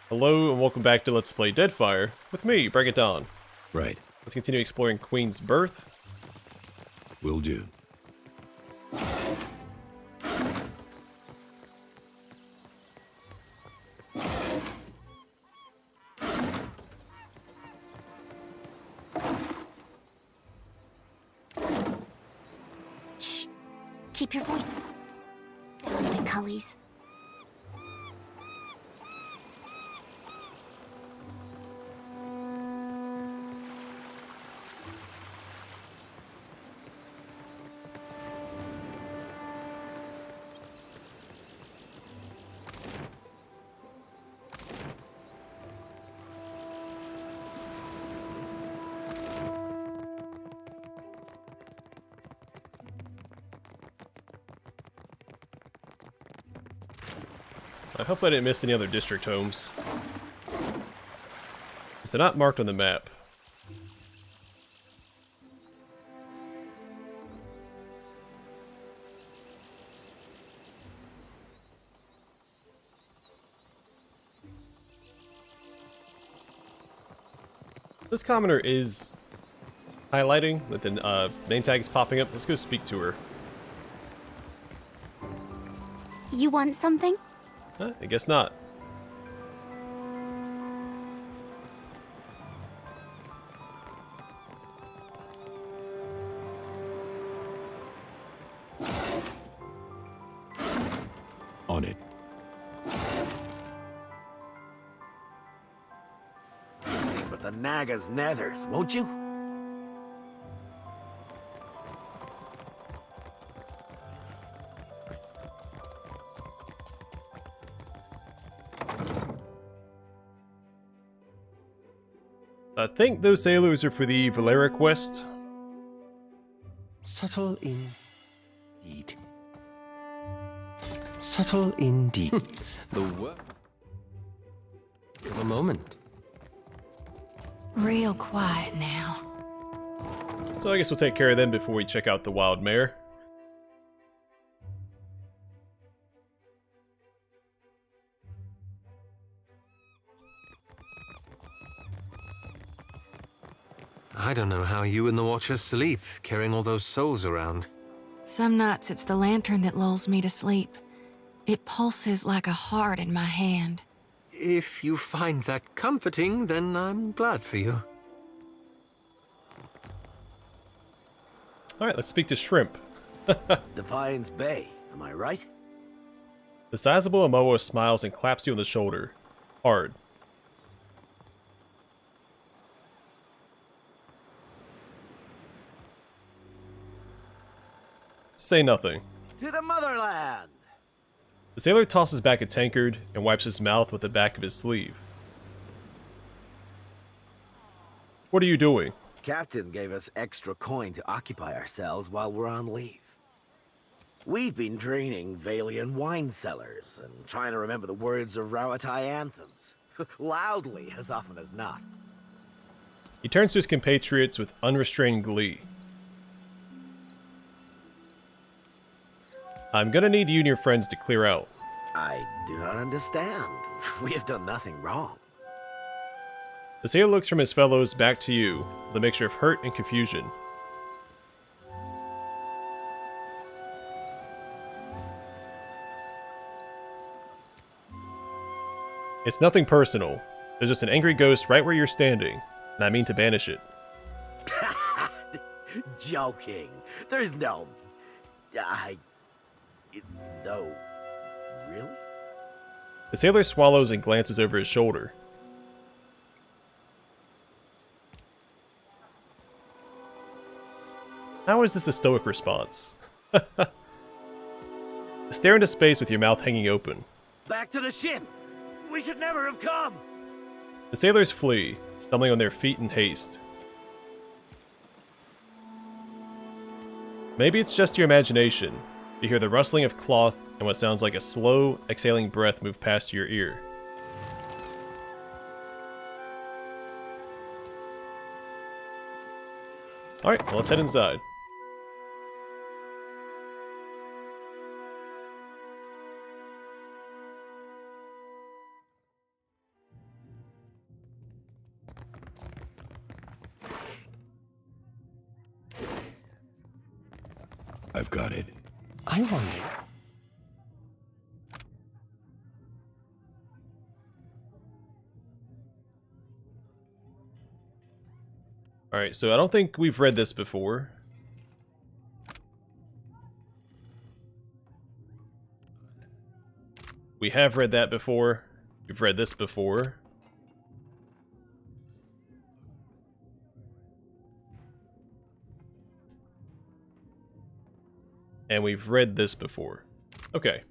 Hello and welcome back to Let's Play Deadfire with me, Bring It Dawn. Right. Let's continue exploring Queen's Berth. Will do. Shh. Keep your voice down, my cullies. I hope I didn't miss any other district homes, because they're not marked on the map. This commoner is highlighting that the name tag is popping up. Let's go speak to her. You want something? I guess not. On it. Think but the Naga's nethers, won't you? I think those sailors are for the Valera quest. Subtle indeed. Subtle indeed. The work of a moment. Real quiet now. So I guess we'll take care of them before we check out the Wild Mare. I don't know how you and the Watchers sleep, carrying all those souls around. Some nights it's the lantern that lulls me to sleep. It pulses like a heart in my hand. If you find that comforting, then I'm glad for you. Alright, let's speak to Shrimp. Defiance Bay, am I right? The sizable Amoa smiles and claps you on the shoulder. Hard. Say nothing. To the motherland! The sailor tosses back a tankard and wipes his mouth with the back of his sleeve. What are you doing? Captain gave us extra coin to occupy ourselves while we're on leave. We've been draining Valian wine cellars and trying to remember the words of Rauatai anthems. Loudly, as often as not. He turns to his compatriots with unrestrained glee. I'm gonna need you and your friends to clear out. I do not understand. We have done nothing wrong. The sailor looks from his fellows back to you, with a mixture of hurt and confusion. It's nothing personal. There's just an angry ghost right where you're standing, and I mean to banish it. Joking. There's no... No. Really? The sailor swallows and glances over his shoulder. How is this a stoic response? Stare into space with your mouth hanging open. Back to the ship! We should never have come! The sailors flee, stumbling on their feet in haste. Maybe it's just your imagination. You hear the rustling of cloth and what sounds like a slow, exhaling breath move past your ear. Alright, well, let's head inside. I've got it. I wonder. Alright, so I don't think we've read this before. We have read that before. We've read this before. And we've read this before. Okay.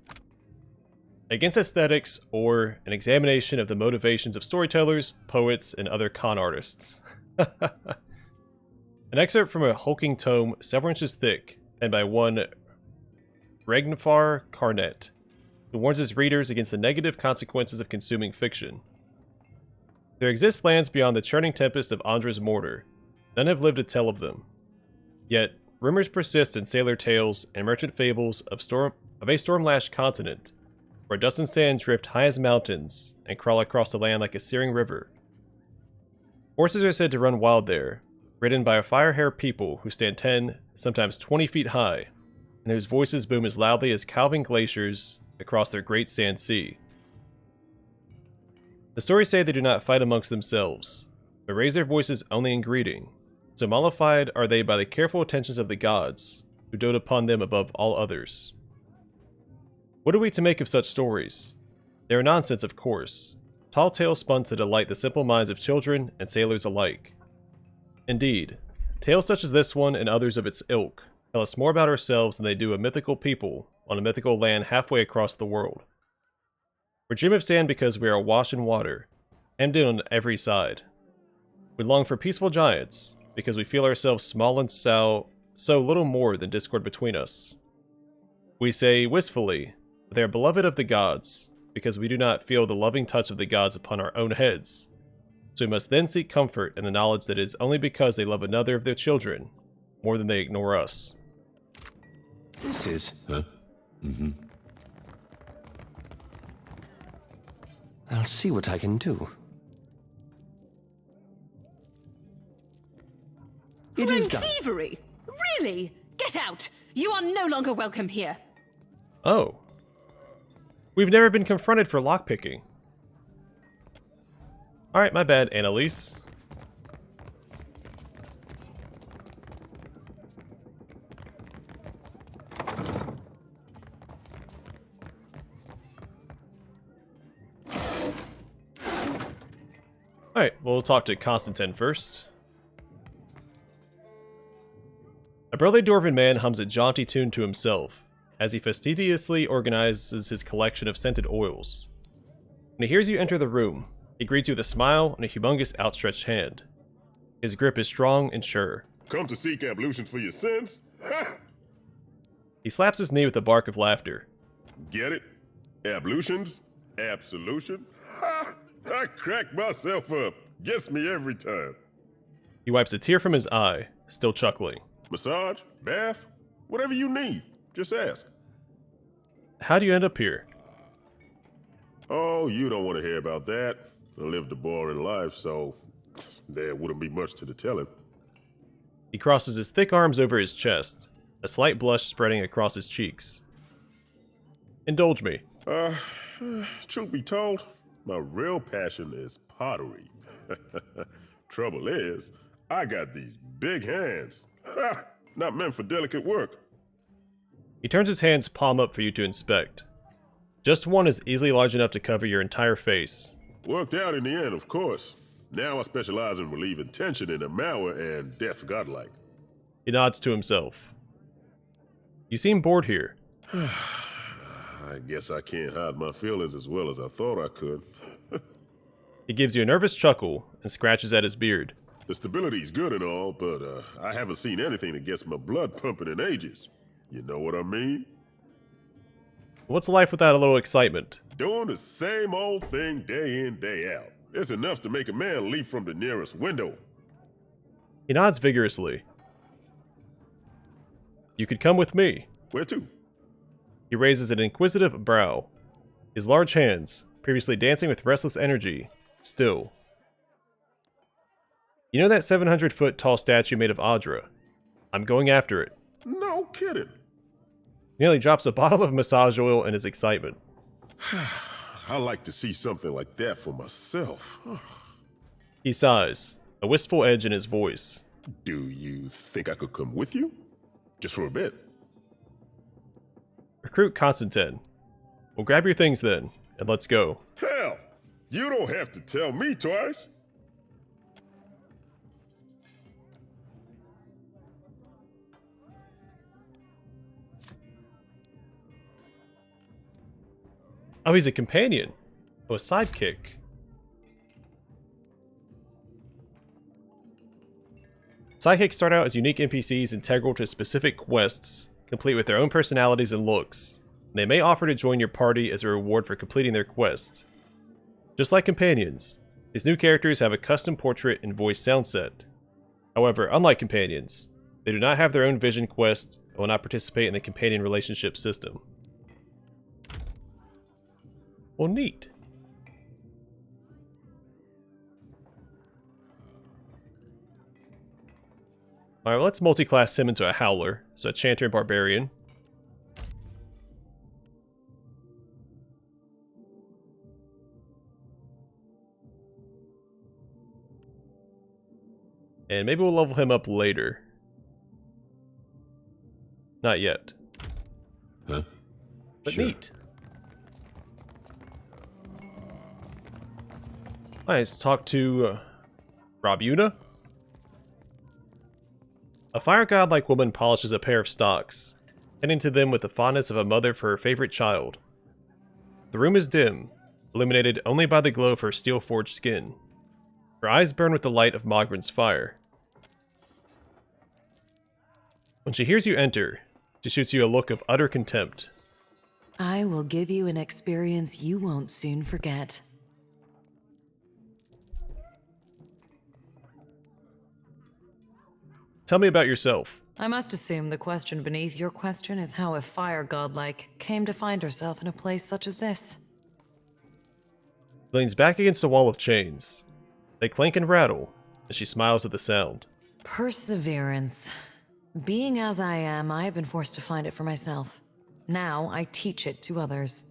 Against aesthetics, or an examination of the motivations of storytellers, poets, and other con artists. An excerpt from a hulking tome several inches thick, and by one Ragnfar Carnet, who warns his readers against the negative consequences of consuming fiction. There exist lands beyond the churning tempest of Andra's mortar. None have lived to tell of them. Yet, rumors persist in sailor tales and merchant fables of a storm-lashed continent, where dust and sand drift high as mountains and crawl across the land like a searing river. Horses are said to run wild there, ridden by a fire-hair people who stand 10, sometimes 20 feet high, and whose voices boom as loudly as calving glaciers across their great sand sea. The stories say they do not fight amongst themselves, but raise their voices only in greeting, so mollified are they by the careful attentions of the gods, who dote upon them above all others. What are we to make of such stories? They are nonsense, of course, tall tales spun to delight the simple minds of children and sailors alike. Indeed, tales such as this one and others of its ilk tell us more about ourselves than they do a mythical people on a mythical land halfway across the world. We dream of sand because we are awash in water, hemmed in on every side. We long for peaceful giants because we feel ourselves small and so little more than discord between us. We say wistfully that they are beloved of the gods because we do not feel the loving touch of the gods upon our own heads. So we must then seek comfort in the knowledge that it is only because they love another of their children more than they ignore us. This is... Huh? Mm-hmm. I'll see what I can do. It is done. Thievery! Really? Get out! You are no longer welcome here. Oh. We've never been confronted for lockpicking. Alright, my bad, Annalise. Alright, we'll talk to Constantine first. A burly dwarven man hums a jaunty tune to himself, as he fastidiously organizes his collection of scented oils. When he hears you enter the room, he greets you with a smile and a humongous outstretched hand. His grip is strong and sure. Come to seek ablutions for your sins? He slaps his knee with a bark of laughter. Get it? Ablutions? Absolution? Ha! I crack myself up. Gets me every time. He wipes a tear from his eye, still chuckling. Massage? Bath? Whatever you need. Just ask. How do you end up here? Oh, you don't want to hear about that. I lived a boring life, so there wouldn't be much to the telling. He crosses his thick arms over his chest, a slight blush spreading across his cheeks. Indulge me. Truth be told, my real passion is pottery. Trouble is, I got these big hands. Not meant for delicate work. He turns his hands palm up for you to inspect. Just one is easily large enough to cover your entire face. Worked out in the end, of course. Now I specialize in relieving tension in a Mauer and death godlike. He nods to himself. You seem bored here. I guess I can't hide my feelings as well as I thought I could. He gives you a nervous chuckle and scratches at his beard. The stability's good and all, but I haven't seen anything that gets my blood pumping in ages. You know what I mean? What's life without a little excitement? Doing the same old thing day in, day out. It's enough to make a man leap from the nearest window. He nods vigorously. You could come with me. Where to? He raises an inquisitive brow. His large hands, previously dancing with restless energy, still. You know that 700-foot tall statue made of Audra? I'm going after it. No kidding. He nearly drops a bottle of massage oil in his excitement. I like to see something like that for myself. He sighs, a wistful edge in his voice. Do you think I could come with you? Just for a bit. Recruit Constantine. Well, grab your things then, and let's go. Hell, you don't have to tell me twice. Oh, he's a companion. Oh, a sidekick. Sidekicks start out as unique NPCs integral to specific quests, complete with their own personalities and looks. And they may offer to join your party as a reward for completing their quest. Just like companions, these new characters have a custom portrait and voice sound set. However, unlike companions, they do not have their own vision quest and will not participate in the companion relationship system. Well, neat. Alright, well, let's multi-class him into a Howler, so a Chanter and Barbarian. And maybe we'll level him up later. Not yet. Huh? But Sure. neat. Let's talk to Rabuna. A fire god-like woman polishes a pair of stocks, tending to them with the fondness of a mother for her favorite child. The room is dim, illuminated only by the glow of her steel-forged skin. Her eyes burn with the light of Mogren's fire. When she hears you enter, she shoots you a look of utter contempt. I will give you an experience you won't soon forget. Tell me about yourself. I must assume the question beneath your question is how a fire godlike came to find herself in a place such as this. She leans back against a wall of chains. They clank and rattle, as she smiles at the sound. Perseverance. Being as I am, I have been forced to find it for myself. Now I teach it to others.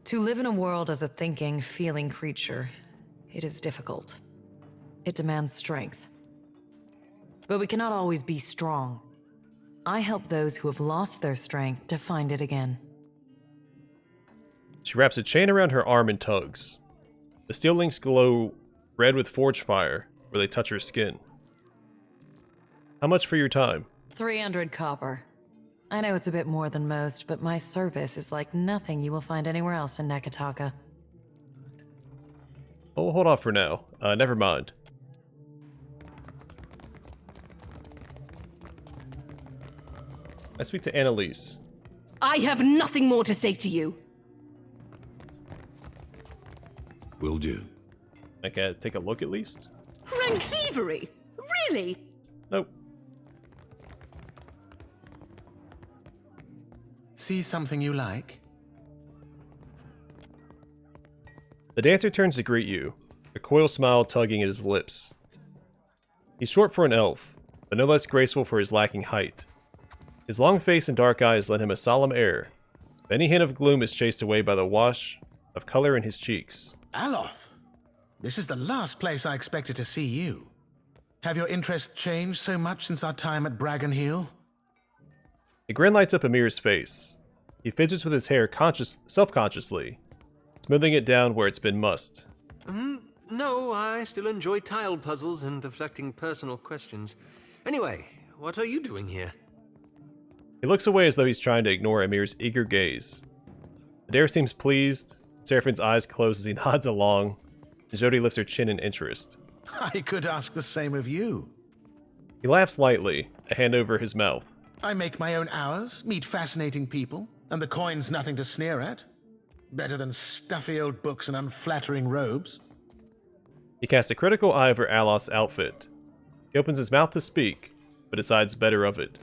To live in a world as a thinking, feeling creature, it is difficult. It demands strength. But we cannot always be strong. I help those who have lost their strength to find it again. She wraps a chain around her arm and tugs. The steel links glow red with forge fire where they touch her skin. How much for your time? 300 copper. I know it's a bit more than most, but my service is like nothing you will find anywhere else in Nekataka. Oh, hold off for now. Never mind. I speak to Annalise. I have nothing more to say to you. Will do. I can take a look at least? Rank thievery? Really? Nope. See something you like? The dancer turns to greet you, a coil smile tugging at his lips. He's short for an elf, but no less graceful for his lacking height. His long face and dark eyes lend him a solemn air. But any hint of gloom is chased away by the wash of color in his cheeks. Aloth, this is the last place I expected to see you. Have your interests changed so much since our time at Bragon Hill? A grin lights up Amir's face. He fidgets with his hair self-consciously, smoothing it down where it's been mussed. No, I still enjoy tile puzzles and deflecting personal questions. Anyway, what are you doing here? He looks away as though he's trying to ignore Amir's eager gaze. Adair seems pleased, Seraphine's eyes close as he nods along, and Jody lifts her chin in interest. I could ask the same of you. He laughs lightly, a hand over his mouth. I make my own hours, meet fascinating people, and the coin's nothing to sneer at. Better than stuffy old books and unflattering robes. He casts a critical eye over Aloth's outfit. He opens his mouth to speak, but decides better of it.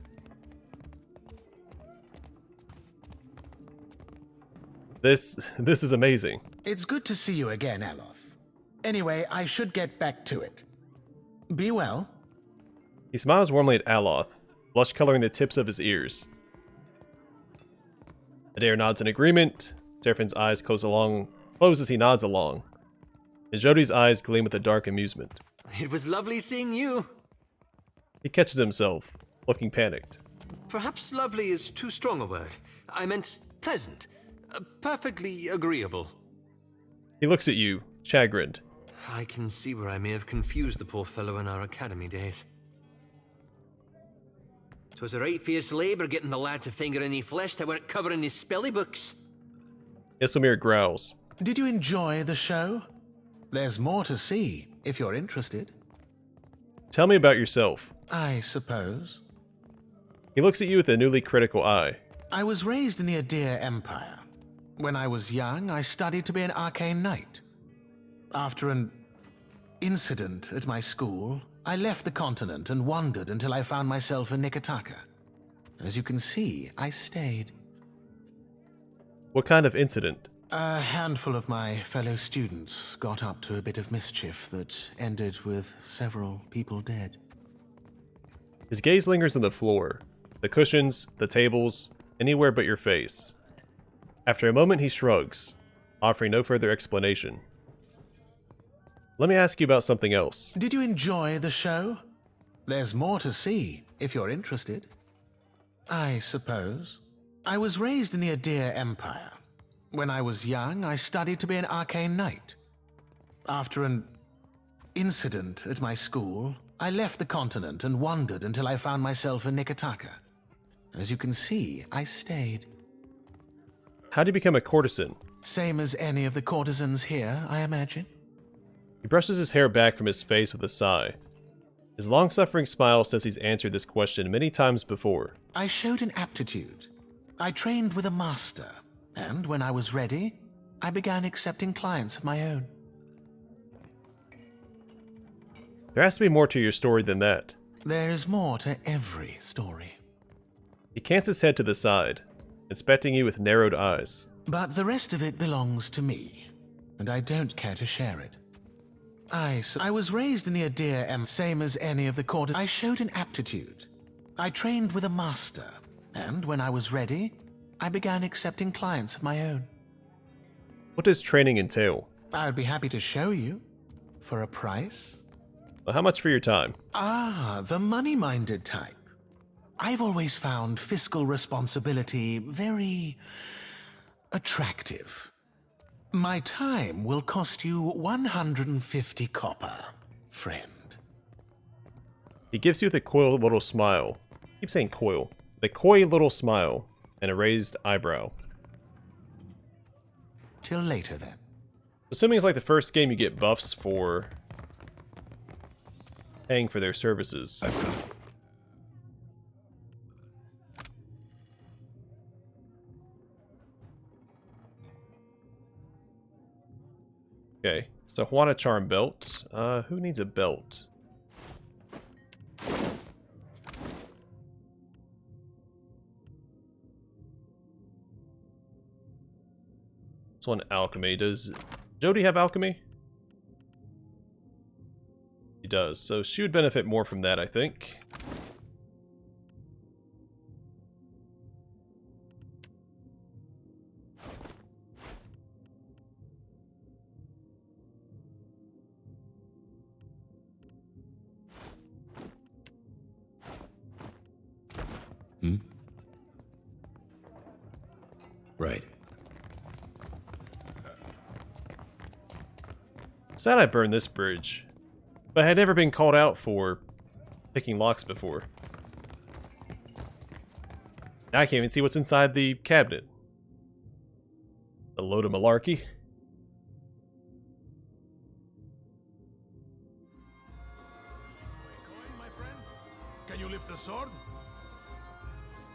This is amazing. It's good to see you again, Aloth. Anyway, I should get back to it. Be well. He smiles warmly at Aloth, blush coloring the tips of his ears. Adair nods in agreement. Seraphine's eyes close as he nods along. And Jodi's eyes gleam with a dark amusement. It was lovely seeing you. He catches himself, looking panicked. Perhaps lovely is too strong a word. I meant pleasant. Perfectly agreeable. He looks at you, chagrined. I can see where I may have confused the poor fellow in our academy days. 'Twas a right fierce labour getting the lad to finger any flesh that weren't covering his spelly books. Isselmir growls. Did you enjoy the show? There's more to see, if you're interested. Tell me about yourself. I suppose. He looks at you with a newly critical eye. I was raised in the Adair Empire. When I was young, I studied to be an arcane knight. After an incident at my school, I left the continent and wandered until I found myself in Nikitaka. As you can see, I stayed. What kind of incident? A handful of my fellow students got up to a bit of mischief that ended with several people dead. His gaze lingers on the floor, the cushions, the tables, anywhere but your face. After a moment he shrugs, offering no further explanation. Let me ask you about something else. Did you enjoy the show? There's more to see, if you're interested. I suppose. I was raised in the Adair Empire. When I was young, I studied to be an arcane knight. After an incident at my school, I left the continent and wandered until I found myself in Nikitaka. As you can see, I stayed. How did you become a courtesan? Same as any of the courtesans here, I imagine. He brushes his hair back from his face with a sigh. His long-suffering smile says he's answered this question many times before. I showed an aptitude. I trained with a master, and when I was ready, I began accepting clients of my own. There has to be more to your story than that. There is more to every story. He cants his head to the side, inspecting you with narrowed eyes. But the rest of it belongs to me, and I don't care to share it. I was raised in the Adair same as any of the courtesans. I showed an aptitude. I trained with a master, and when I was ready, I began accepting clients of my own. What does training entail? I would be happy to show you. For a price? Well, how much for your time? Ah, the money-minded type. I've always found fiscal responsibility very attractive. My time will cost you 150 copper, friend. He gives you the coy little smile. I keep saying coil. The coy little smile and a raised eyebrow. Till later, then. Assuming it's like the first game, you get buffs for paying for their services. Okay, so Juana Charm belt. Who needs a belt? This one, alchemy. Does Jodi have alchemy? She does, so she would benefit more from that, I think. Right. Sad I burned this bridge, but I had never been called out for picking locks before. Now I can't even see what's inside the cabinet. A load of malarkey. Can you lift the sword?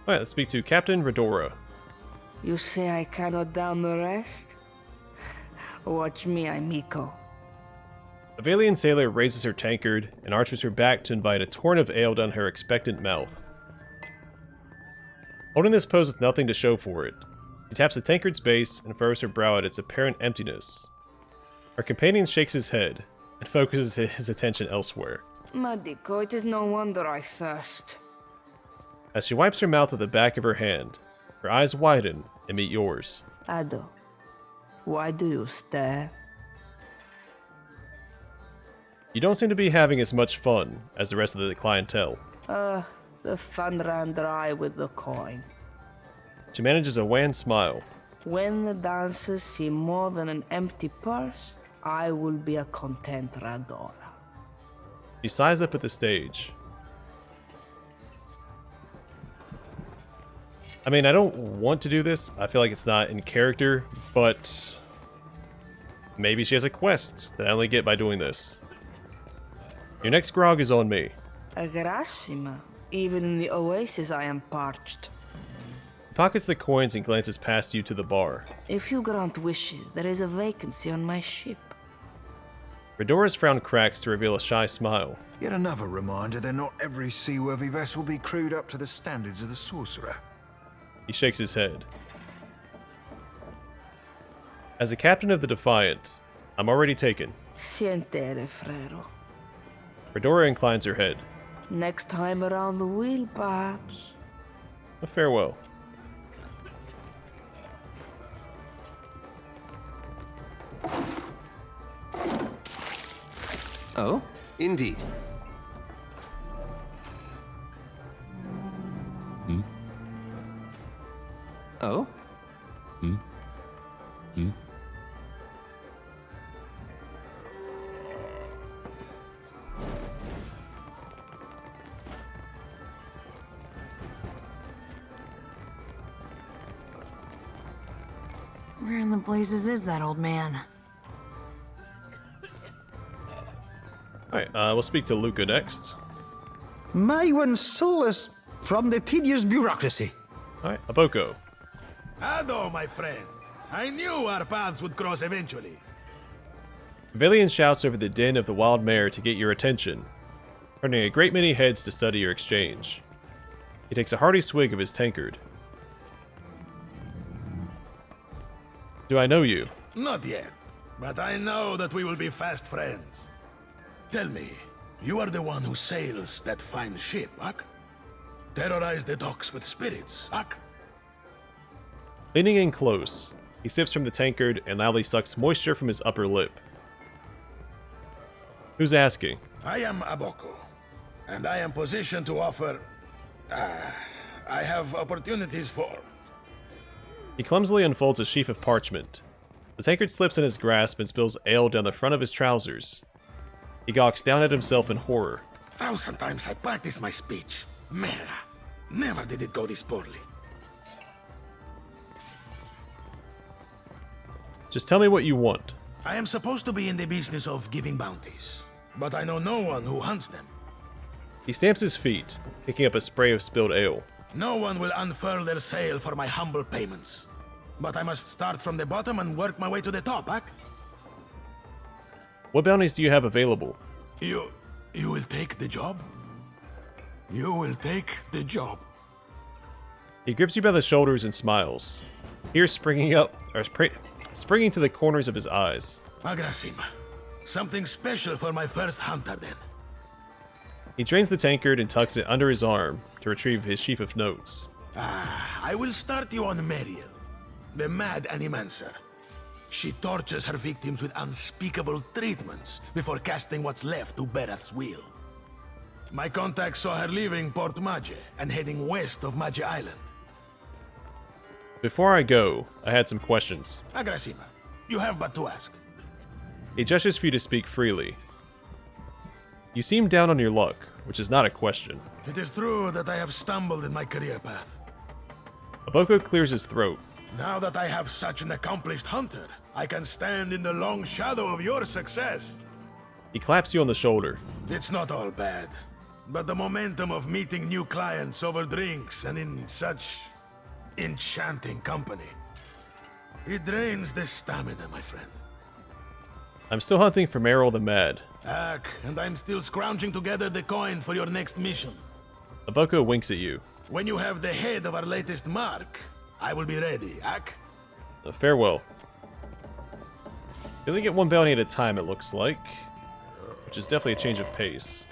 Alright, let's speak to Captain Rodoro. You say I cannot down the rest? Watch me, Amico. A Valian sailor raises her tankard and arches her back to invite a torrent of ale down her expectant mouth. Holding this pose with nothing to show for it, she taps the tankard's base and furrows her brow at its apparent emptiness. Her companion shakes his head and focuses his attention elsewhere. Madiko, it is no wonder I thirst. As she wipes her mouth with the back of her hand, her eyes widen and meet yours. Ado, why do you stare? You don't seem to be having as much fun as the rest of the clientele. The fun ran dry with the coin. She manages a wan smile. When the dancers see more than an empty purse, I will be a content Radora. She sighs up at the stage. I mean, I don't want to do this. I feel like it's not in character, but maybe she has a quest that I only get by doing this. Your next grog is on me. Grassima. Even in the oasis I am parched. He pockets the coins and glances past you to the bar. If you grant wishes, there is a vacancy on my ship. Rodora's frown cracks to reveal a shy smile. Yet another reminder that not every seaworthy vessel be crewed up to the standards of the sorcerer. He shakes his head. As the captain of the Defiant, I'm already taken. Sientere, frero. Rodoro inclines her head. Next time around the wheel, perhaps. A farewell. Oh? Indeed. Hmm? Oh? Hmm? Hmm? Where in the blazes is that old man? Alright, we'll speak to Luca next. May one solace from the tedious bureaucracy. Alright, Aboko. Ado, my friend. I knew our paths would cross eventually. Valian shouts over the din of the Wild Mare to get your attention, turning a great many heads to study your exchange. He takes a hearty swig of his tankard. Do I know you? Not yet, but I know that we will be fast friends. Tell me, you are the one who sails that fine ship, Ak? Terrorize the docks with spirits, Ak? Leaning in close, he sips from the tankard and loudly sucks moisture from his upper lip. Who's asking? I am Aboko, and I am positioned to offer... I have opportunities for... He clumsily unfolds a sheaf of parchment. The tankard slips in his grasp and spills ale down the front of his trousers. He gawks down at himself in horror. 1,000 times I practiced my speech. Merda. Never did it go this poorly. Just tell me what you want. I am supposed to be in the business of giving bounties, but I know no one who hunts them. He stamps his feet, picking up a spray of spilled ale. No one will unfurl their sail for my humble payments. But I must start from the bottom and work my way to the top, Ak? What bounties do you have available? You will take the job? You will take the job. He grips you by the shoulders and smiles. Tears springing to the corners of his eyes. Agrasima. Something special for my first hunter, then. He drains the tankard and tucks it under his arm to retrieve his sheaf of notes. I will start you on Mariel, the mad animancer. She tortures her victims with unspeakable treatments before casting what's left to Berth's will. My contact saw her leaving Port Mage and heading west of Mage Island. Before I go, I had some questions. Agrasima, you have but to ask. He gestures for you to speak freely. You seem down on your luck, which is not a question. It is true that I have stumbled in my career path. Aboko clears his throat. Now that I have such an accomplished hunter, I can stand in the long shadow of your success. He claps you on the shoulder. It's not all bad, but the momentum of meeting new clients over drinks and in such enchanting company, it drains the stamina, my friend. I'm still hunting for Merrill the Mad. And I'm still scrounging together the coin for your next mission. Aboko winks at you. When you have the head of our latest mark, I will be ready, Ak. Farewell. You only get one bounty at a time, it looks like. Which is definitely a change of pace.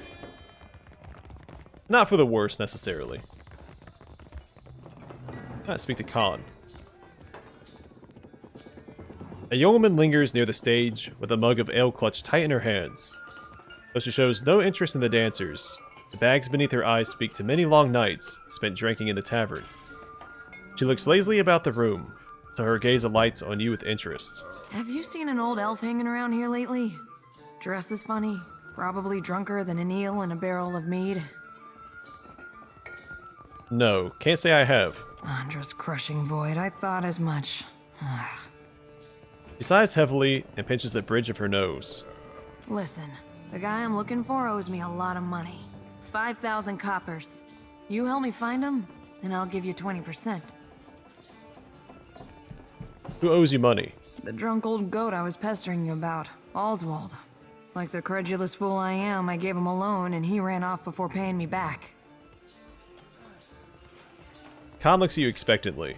Not for the worse, necessarily. Let's speak to Khan. A young woman lingers near the stage with a mug of ale clutched tight in her hands. Though she shows no interest in the dancers, the bags beneath her eyes speak to many long nights spent drinking in the tavern. She looks lazily about the room, so her gaze alights on you with interest. Have you seen an old elf hanging around here lately? Dresses funny, probably drunker than an eel in a barrel of mead. No, can't say I have. Andra's crushing void, I thought as much. She sighs heavily and pinches the bridge of her nose. Listen, the guy I'm looking for owes me a lot of money. 5,000 coppers. You help me find him, and I'll give you 20%. Who owes you money? The drunk old goat I was pestering you about, Oswald. Like the credulous fool I am, I gave him a loan and he ran off before paying me back. Khan looks at you expectantly.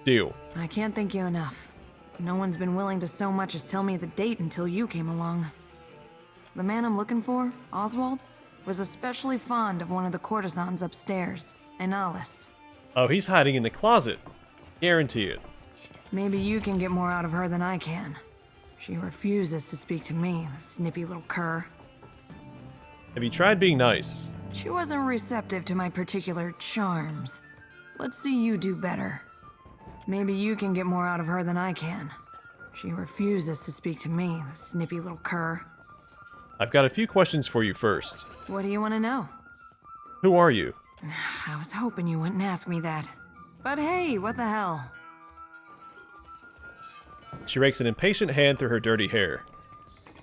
Deal. I can't thank you enough. No one's been willing to so much as tell me the date until you came along. The man I'm looking for, Oswald, was especially fond of one of the courtesans upstairs, Analis. Oh, he's hiding in the closet. Guarantee it. Maybe you can get more out of her than I can. She refuses to speak to me, the snippy little cur. Have you tried being nice? She wasn't receptive to my particular charms. Let's see you do better. Maybe you can get more out of her than I can. She refuses to speak to me, the snippy little cur. I've got a few questions for you first. What do you want to know? Who are you? I was hoping you wouldn't ask me that. But hey, what the hell? She rakes an impatient hand through her dirty hair.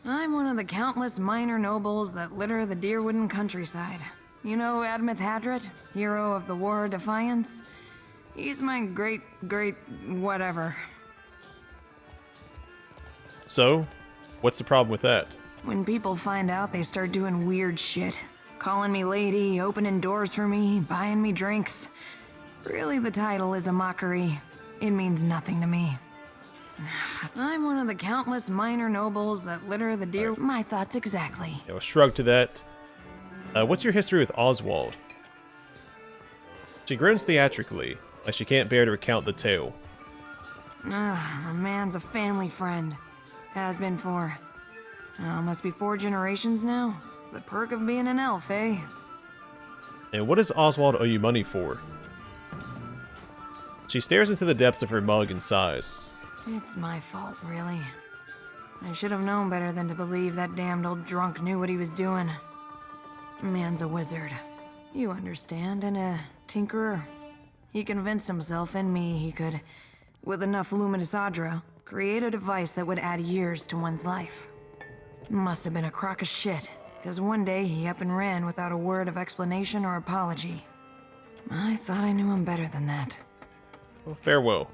I'm one of the countless minor nobles that litter the Deerwooden countryside. You know Admeth Hadret, hero of the War of Defiance? He's my great whatever. So, what's the problem with that? When people find out, they start doing weird shit. Calling me lady, opening doors for me, buying me drinks. Really, the title is a mockery. It means nothing to me. I'm one of the countless minor nobles that litter the deer. My thoughts exactly. A shrug to that. What's your history with Oswald? She grins theatrically, like she can't bear to recount the tale. The man's a family friend. Has been for... must be 4 generations now. The perk of being an elf, eh? And what does Oswald owe you money for? She stares into the depths of her mug and sighs. It's my fault, really. I should have known better than to believe that damned old drunk knew what he was doing. Man's a wizard. You understand, and a tinkerer. He convinced himself and me he could, with enough luminous adra, create a device that would add years to one's life. Must have been a crock of shit, because one day he up and ran without a word of explanation or apology. I thought I knew him better than that. Well, farewell.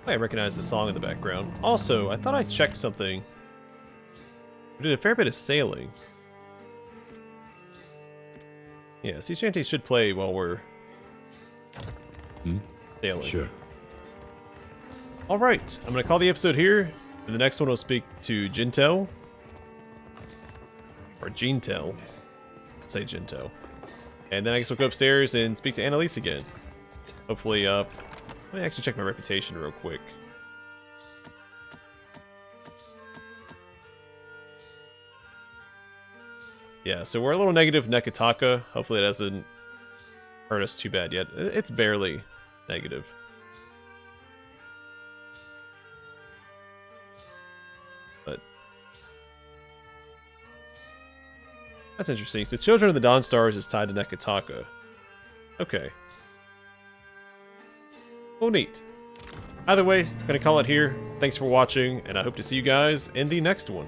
I recognize the song in the background. Also, I thought I checked something. We did a fair bit of sailing. Yeah, sea shanties should play while we're sailing. Sure. Alright, I'm gonna call the episode here. In the next one, I'll speak to Jintel. Or Jintel. Say Jintel. And then I guess we'll go upstairs and speak to Annalise again. Hopefully, let me actually check my reputation real quick. Yeah, so we're a little negative Nekataka. Hopefully it hasn't hurt us too bad yet. It's barely negative. But that's interesting. So Children of the Dawn Stars is tied to Nekataka. Okay. Well, neat. Either way, I'm gonna call it here. Thanks for watching, and I hope to see you guys in the next one.